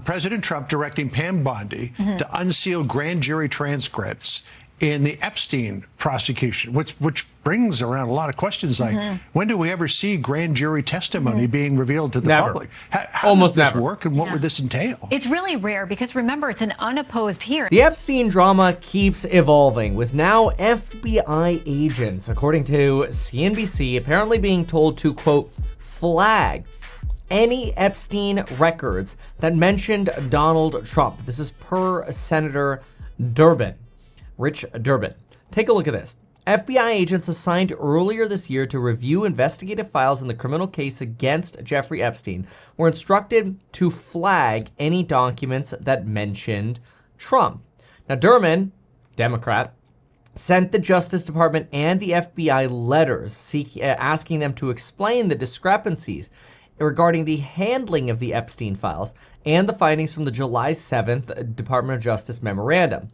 President Trump directing Pam Bondi to unseal grand jury transcripts in the Epstein prosecution, which brings around a lot of questions like, when do we ever see grand jury testimony being revealed to the public? How Almost does this never. work, and what would this entail? It's really rare because, remember, it's an unopposed hearing. The Epstein drama keeps evolving, with now FBI agents, according to CNBC, apparently being told to, quote, flag any Epstein records that mentioned Donald Trump. This is per Senator Rich Durbin. Take a look at this. FBI agents assigned earlier this year to review investigative files in the criminal case against Jeffrey Epstein were instructed to flag any documents that mentioned Trump. Now, Durbin, Democrat, sent the Justice Department and the FBI letters asking them to explain the discrepancies regarding the handling of the Epstein files and the findings from the July 7th Department of Justice memorandum.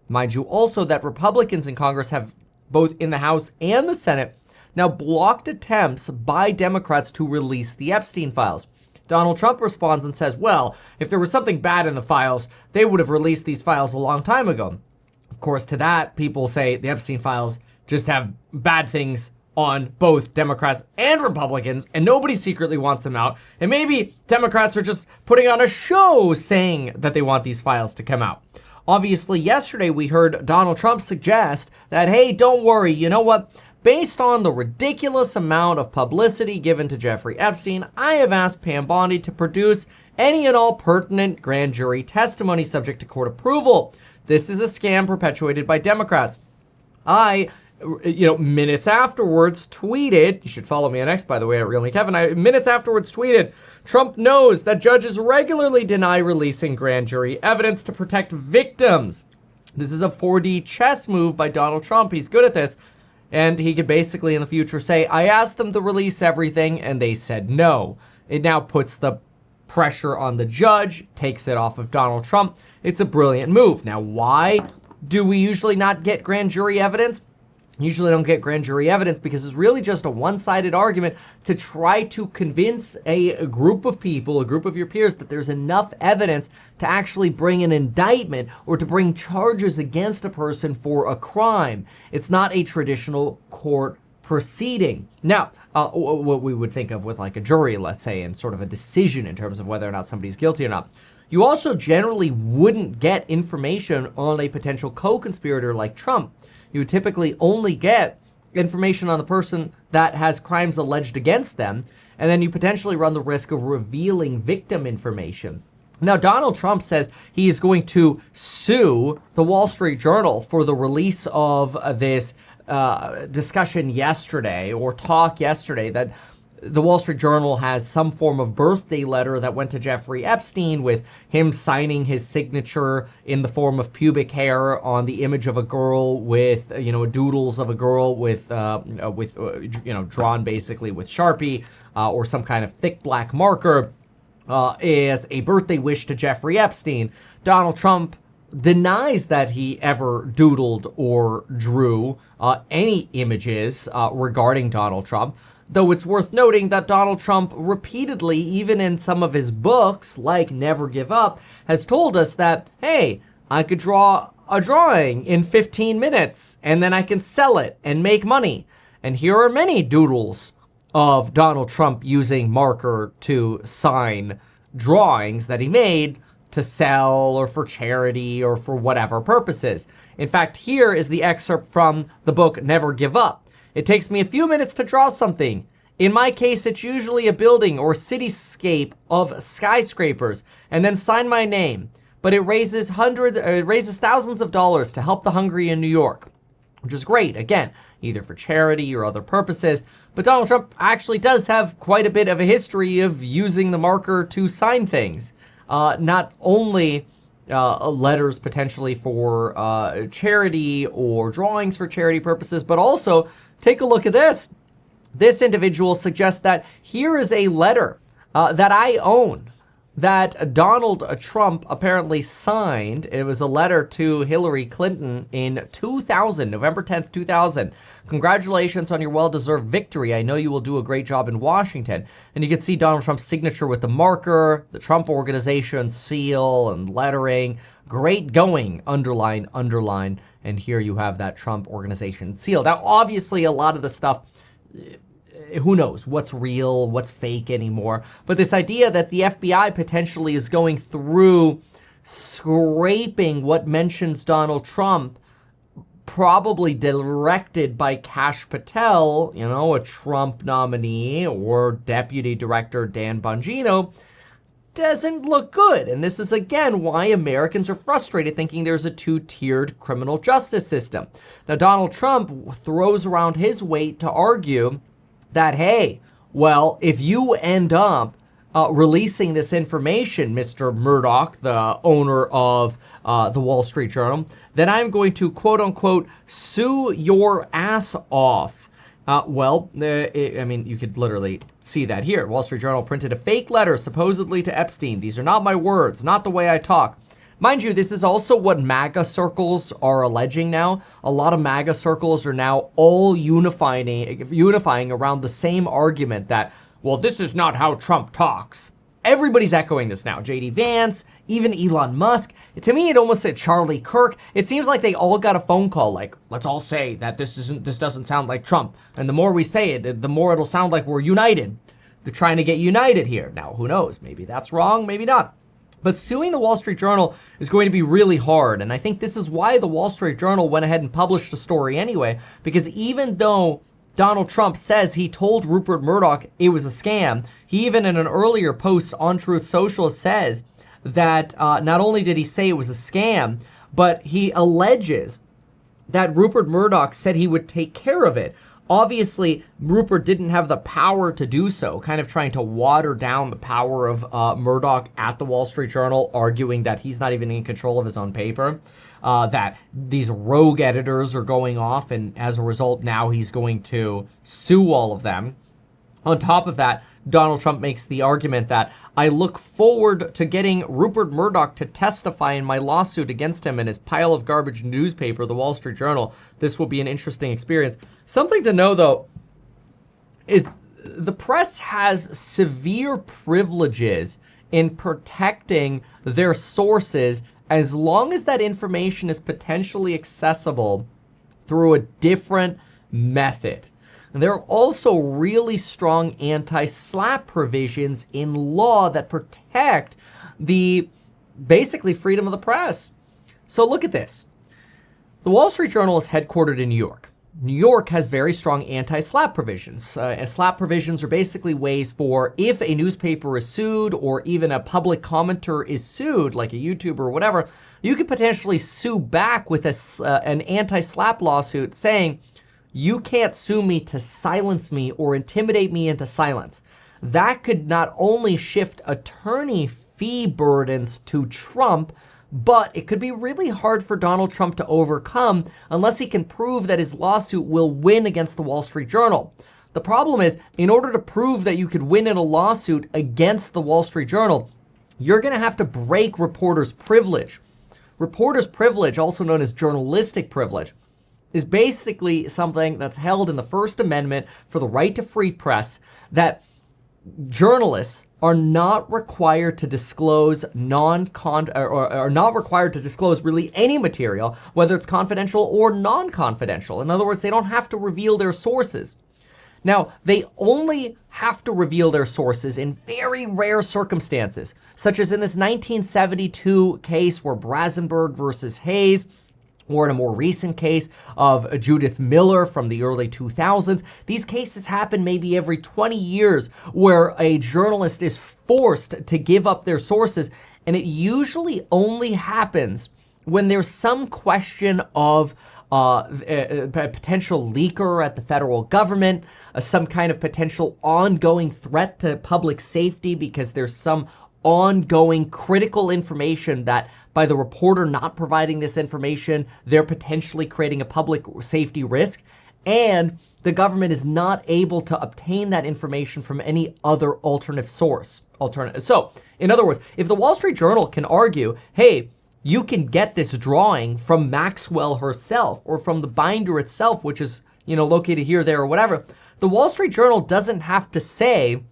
Mind you also that Republicans in Congress have, both in the House and the Senate, now blocked attempts by Democrats to release the Epstein files. Donald Trump responds and says, well, if there was something bad in the files, they would have released these files a long time ago. Of course, to that, people say the Epstein files just have bad things on both Democrats and Republicans, and nobody secretly wants them out. And maybe Democrats are just putting on a show saying that they want these files to come out. Obviously, yesterday we heard Donald Trump suggest that, hey, don't worry, you know what? Based on the ridiculous amount of publicity given to Jeffrey Epstein, I have asked Pam Bondi to produce any and all pertinent grand jury testimony subject to court approval. This is a scam perpetuated by Democrats. Minutes afterwards tweeted, you should follow me on X, by the way, at RealMeKevin. Minutes afterwards tweeted, Trump knows that judges regularly deny releasing grand jury evidence to protect victims. This is a 4D chess move by Donald Trump. He's good at this. And he could basically in the future say, I asked them to release everything and they said no. It now puts the pressure on the judge, takes it off of Donald Trump. It's a brilliant move. Now, why do we usually not get grand jury evidence? Usually don't get grand jury evidence because it's really just a one-sided argument to try to convince a group of people, a group of your peers, that there's enough evidence to actually bring an indictment or to bring charges against a person for a crime. It's not a traditional court proceeding. Now, what we would think of with like a jury, let's say, and sort of a decision in terms of whether or not somebody's guilty or not. You also generally wouldn't get information on a potential co-conspirator like Trump. You would typically only get information on the person that has crimes alleged against them, and then you potentially run the risk of revealing victim information. Now, Donald Trump says he is going to sue the Wall Street Journal for the release of this discussion yesterday, or talk yesterday, that the Wall Street Journal has some form of birthday letter that went to Jeffrey Epstein with him signing his signature in the form of pubic hair on the image of a girl with, doodles of a girl with drawn basically with Sharpie or some kind of thick black marker as a birthday wish to Jeffrey Epstein. Donald Trump denies that he ever doodled or drew any images regarding Donald Trump. Though it's worth noting that Donald Trump repeatedly, even in some of his books, like Never Give Up, has told us that, hey, I could draw a drawing in 15 minutes and then I can sell it and make money. And here are many doodles of Donald Trump using marker to sign drawings that he made to sell or for charity or for whatever purposes. In fact, here is the excerpt from the book Never Give Up. It takes me a few minutes to draw something. In my case, it's usually a building or cityscape of skyscrapers, and then sign my name. But it raises thousands of dollars to help the hungry in New York, which is great, again, either for charity or other purposes. But Donald Trump actually does have quite a bit of a history of using the marker to sign things. Not only letters potentially for charity or drawings for charity purposes, but also take a look at this. This individual suggests that here is a letter that I own that Donald Trump apparently signed. It was a letter to Hillary Clinton in 2000, November 10th, 2000. Congratulations on your well-deserved victory. I know you will do a great job in Washington. And you can see Donald Trump's signature with the marker, the Trump Organization seal and lettering. Great going, underline, underline. And here you have that Trump Organization seal. Now, obviously, a lot of the stuff, who knows what's real, what's fake anymore. But this idea that the FBI potentially is going through scraping what mentions Donald Trump, probably directed by Kash Patel, a Trump nominee, or Deputy Director Dan Bongino, doesn't look good. And this is, again, why Americans are frustrated, thinking there's a two-tiered criminal justice system. Now, Donald Trump throws around his weight to argue that, hey, well, if you end up releasing this information, Mr. Murdoch, the owner of the Wall Street Journal, then I'm going to, quote unquote, sue your ass off. I mean, you could literally see that here. Wall Street Journal printed a fake letter supposedly to Epstein. These are not my words, not the way I talk. Mind you, this is also what MAGA circles are alleging now. A lot of MAGA circles are now all unifying around the same argument that, well, this is not how Trump talks. Everybody's echoing this now. J.D. Vance, even Elon Musk. To me, it almost said Charlie Kirk. It seems like they all got a phone call like, let's all say that this doesn't sound like Trump. And the more we say it, the more it'll sound like we're united. They're trying to get united here. Now, who knows? Maybe that's wrong, maybe not. But suing the Wall Street Journal is going to be really hard. And I think this is why the Wall Street Journal went ahead and published the story anyway. Because even though Donald Trump says he told Rupert Murdoch it was a scam, he even in an earlier post on Truth Social says that not only did he say it was a scam, but he alleges that Rupert Murdoch said he would take care of it. Obviously, Rupert didn't have the power to do so, kind of trying to water down the power of Murdoch at the Wall Street Journal, arguing that he's not even in control of his own paper, that these rogue editors are going off, and as a result, now he's going to sue all of them. On top of that, Donald Trump makes the argument that I look forward to getting Rupert Murdoch to testify in my lawsuit against him and his pile of garbage newspaper, the Wall Street Journal. This will be an interesting experience. Something to know, though, is the press has severe privileges in protecting their sources as long as that information is potentially accessible through a different method. There are also really strong anti-SLAPP provisions in law that protect the basically freedom of the press. So look at this. The Wall Street Journal is headquartered in New York. New York has very strong anti-SLAPP provisions. SLAPP provisions are basically ways for if a newspaper is sued or even a public commenter is sued, like a YouTuber or whatever, you could potentially sue back with an anti-SLAPP lawsuit saying, you can't sue me to silence me or intimidate me into silence. That could not only shift attorney fee burdens to Trump, but it could be really hard for Donald Trump to overcome unless he can prove that his lawsuit will win against the Wall Street Journal. The problem is, in order to prove that you could win in a lawsuit against the Wall Street Journal, you're going to have to break reporter's privilege. Reporter's privilege, also known as journalistic privilege, is basically something that's held in the First Amendment for the right to free press, that journalists are not required to disclose are not required to disclose really any material, whether it's confidential or non-confidential. In other words, they don't have to reveal their sources. Now, they only have to reveal their sources in very rare circumstances, such as in this 1972 case where Brasenberg versus Hayes, or in a more recent case of Judith Miller from the early 2000s. These cases happen maybe every 20 years where a journalist is forced to give up their sources, and it usually only happens when there's some question of a potential leaker at the federal government, some kind of potential ongoing threat to public safety because there's some ongoing critical information that by the reporter not providing this information, they're potentially creating a public safety risk. and the government is not able to obtain that information from any other alternative source. So, in other words, if the Wall Street Journal can argue, hey, you can get this drawing from Maxwell herself or from the binder itself, which is, located here, there, or whatever, the Wall Street Journal doesn't have to say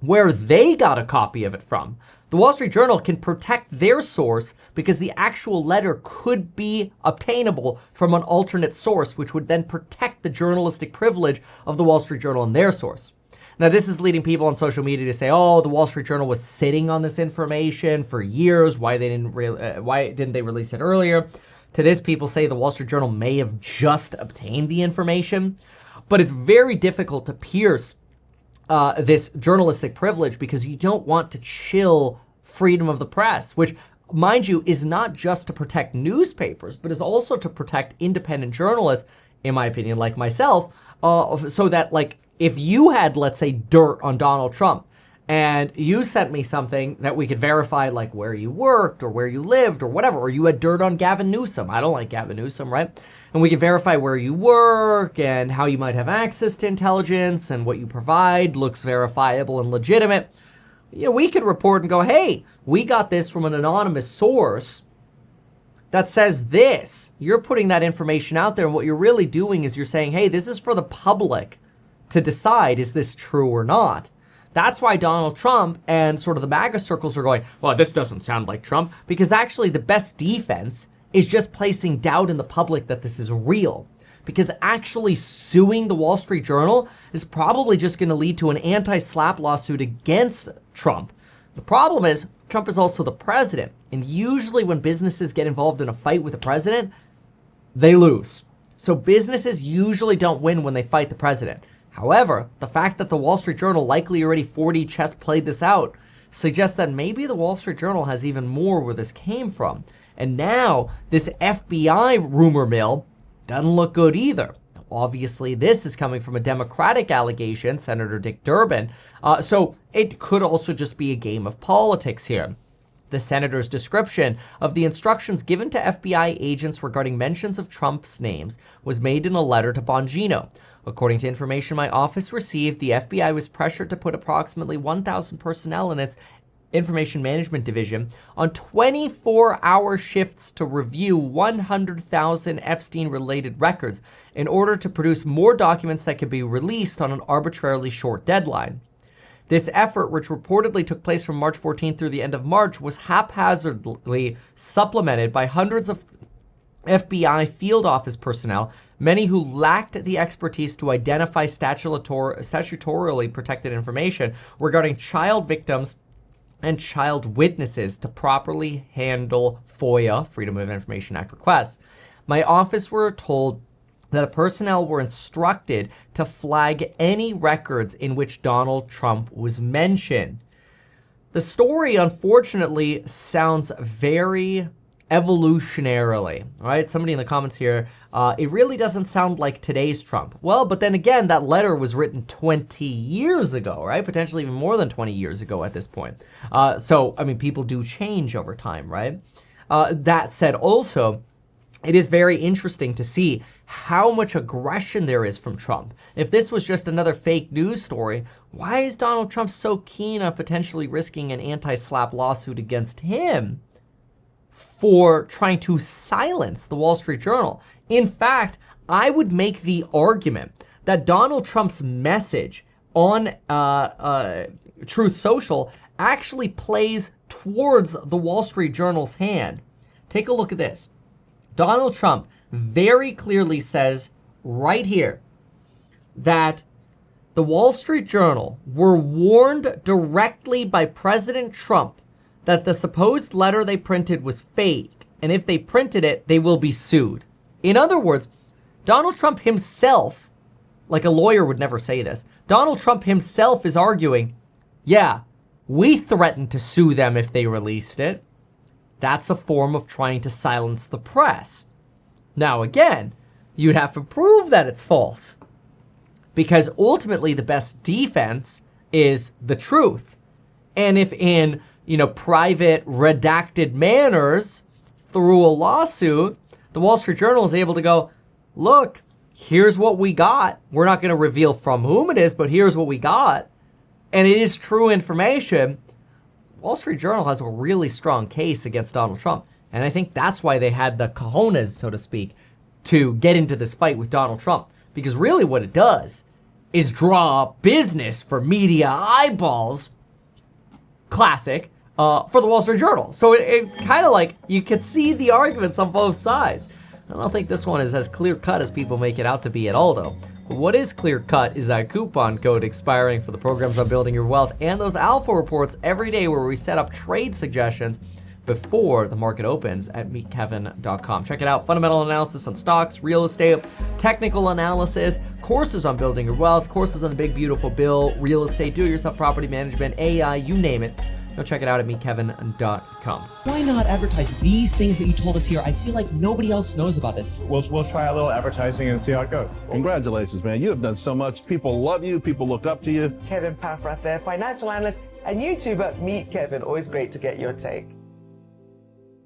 where they got a copy of it from. The Wall Street Journal can protect their source because the actual letter could be obtainable from an alternate source, which would then protect the journalistic privilege of the Wall Street Journal and their source. Now, this is leading people on social media to say, oh, the Wall Street Journal was sitting on this information for years. Why didn't they release it earlier? To this, people say the Wall Street Journal may have just obtained the information, but it's very difficult to pierce this journalistic privilege because you don't want to chill freedom of the press, which, mind you, is not just to protect newspapers, but is also to protect independent journalists, in my opinion, like myself, so that, like, if you had, let's say, dirt on Donald Trump, and you sent me something that we could verify, like where you worked or where you lived or whatever, or you had dirt on Gavin Newsom. I don't like Gavin Newsom, right? And we can verify where you work and how you might have access to intelligence and what you provide looks verifiable and legitimate. We could report and go, hey, we got this from an anonymous source that says this. You're putting that information out there, and what you're really doing is you're saying, hey, this is for the public to decide, is this true or not? That's why Donald Trump and sort of the MAGA circles are going, well, this doesn't sound like Trump, because actually the best defense is just placing doubt in the public that this is real. Because actually suing the Wall Street Journal is probably just going to lead to an anti-SLAPP lawsuit against Trump. The problem is, Trump is also the president, and usually when businesses get involved in a fight with the president, they lose. So businesses usually don't win when they fight the president. However, the fact that the Wall Street Journal likely already 4D chess played this out suggests that maybe the Wall Street Journal has even more where this came from. And now this FBI rumor mill doesn't look good either. Obviously, this is coming from a Democratic allegation, Senator Dick Durbin. So it could also just be a game of politics here. The senator's description of the instructions given to FBI agents regarding mentions of Trump's names was made in a letter to Bongino. According to information my office received, the FBI was pressured to put approximately 1,000 personnel in its Information Management Division on 24-hour shifts to review 100,000 Epstein-related records in order to produce more documents that could be released on an arbitrarily short deadline. This effort, which reportedly took place from March 14th through the end of March, was haphazardly supplemented by hundreds of FBI field office personnel, many who lacked the expertise to identify statutorily protected information regarding child victims and child witnesses to properly handle FOIA, Freedom of Information Act requests. My office were told that the personnel were instructed to flag any records in which Donald Trump was mentioned. The story, unfortunately, sounds very evolutionarily, right? Somebody in the comments here, it really doesn't sound like today's Trump. Well, but then again, that letter was written 20 years ago, right? Potentially even more than 20 years ago at this point. So, I mean, people do change over time, right? That said, also, it is very interesting to see how much aggression there is from Trump. If this was just another fake news story, why is Donald Trump so keen on potentially risking an anti-SLAPP lawsuit against him for trying to silence the Wall Street Journal? In fact, I would make the argument that Donald Trump's message on Truth Social actually plays towards the Wall Street Journal's hand. Take a look at this. Donald Trump very clearly says right here that the Wall Street Journal were warned directly by President Trump that the supposed letter they printed was fake, and if they printed it, they will be sued. In other words, Donald Trump himself, like a lawyer would never say this, Donald Trump himself is arguing, yeah, we threatened to sue them if they released it. That's a form of trying to silence the press. Now, again, you'd have to prove that it's false, because ultimately the best defense is the truth. And if in, private redacted manners through a lawsuit, the Wall Street Journal is able to go, look, here's what we got. We're not going to reveal from whom it is, but here's what we got. And it is true information. Wall Street Journal has a really strong case against Donald Trump. And I think that's why they had the cojones, so to speak, to get into this fight with Donald Trump. Because really what it does is draw business for media eyeballs, classic, for the Wall Street Journal. So it kind of like, you could see the arguments on both sides. I don't think this one is as clear-cut as people make it out to be at all, though. But what is clear-cut is that coupon code expiring for the programs on building your wealth and those alpha reports every day where we set up trade suggestions before the market opens at meetkevin.com. Check it out. Fundamental analysis on stocks, real estate, technical analysis, courses on building your wealth, courses on the big, beautiful bill, real estate, do-it-yourself property management, AI, you name it. Go check it out at meetkevin.com. Why not advertise these things that you told us here? I feel like nobody else knows about this. We'll try a little advertising and see how it goes. Congratulations, man. You have done so much. People love you. People look up to you. Kevin Paffrath there, financial analyst and YouTuber. Meet Kevin. Always great to get your take.